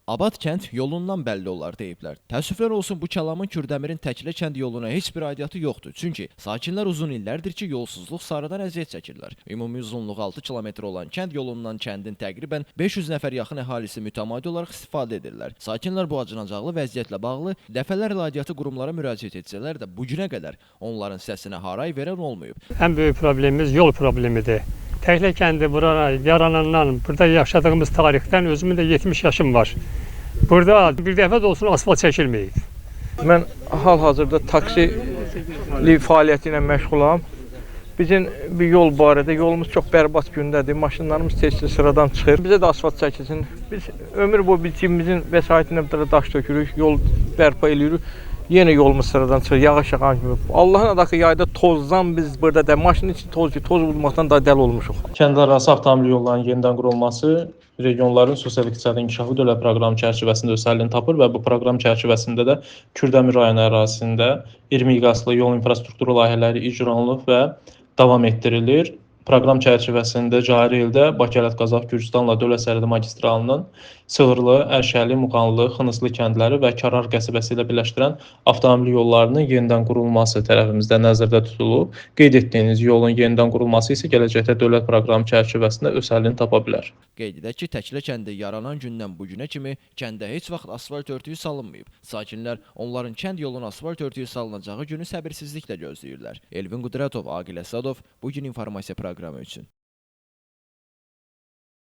Abad kənd yolundan bəlli olar deyiblər. Təəssüflər olsun bu Kəlamın Kürdəmirin Təklə kənd yoluna heç bir aidiyyatı yoxdur. Çünki sakinlər uzun illərdir ki, yolsuzluq sarıdan əziyyət çəkirlər. Ümumi uzunluğu 6 kilometr olan kənd yolundan kəndin təqribən 500 nəfər yaxın əhalisi mütəmadi olaraq istifadə edirlər. Sakinlər bu acınacaqlı vəziyyətlə bağlı dəfələrlə aidiyyatı qurumlara müraciət etsələr də bu günə qədər onların səsinə haray verən olmayıb. Ən böyük problemimiz yol problemidir. Təklə kəndi bura yaranandan, burada yaşadığımız tarixdən özümün də 70 yaşım var. Burada bir dəfə də olsun asfalt çəkilməyib. Mən hal-hazırda taksili fəaliyyəti ilə məşğulam. Bizim bir yol barədə yolumuz çox bərbad gündədir. Maşınlarımız tez-tez sıradan çıxır. Bizə də asfalt çəkilsin. Biz ömür boyu biçimimizin vəsaitindən bir daş tökürük, yol bərpa edirik. Yenə yolumuz sıradan çıxır, yağış yağan kimi. Allahın adı ki, yayda tozdan biz burada da maşının içi toz bulmaqdan da dəli olmuşuq. Kəndlərarası avtomobil yollarının yenidən qurulması regionların sosial-iqtisadi inkişafı dövlət proqramı çərçivəsində öz həllini tapır və bu proqram çərçivəsində də Kürdəmir rayonu ərazisində 20 miqyaslı yol infrastrukturu layihələri icra olunub və davam etdirilir. Proqram çərçivəsində cari ildə Bakı-Ələt-Qazax-Gürcüstanla dövlət sərhədi magistralının Sığırlı, Ərşəli, Muğanlı, Xınıslı kəndləri və Kərar qəsəbəsi ilə birləşdirən avtomobil yollarının yenidən qurulması tərəfimizdə nəzərdə tutulub. Qeyd etdiyiniz yolun yenidən qurulması isə gələcəkdə dövlət proqramı çərçivəsində öz həllini tapa bilər. Qeyd edək ki, Təklə kəndi yaranan gündən bu günə kimi kəndə heç vaxt asfalt örtüyü salınmayıb. Sakinlər onların kənd yoluna asfalt örtüyü salınacağı günü səbirsizliklə gözləyirlər. Elvin Qudratov, Aqil Əsədov, Bu Gün İnformasiya proqramı üçün.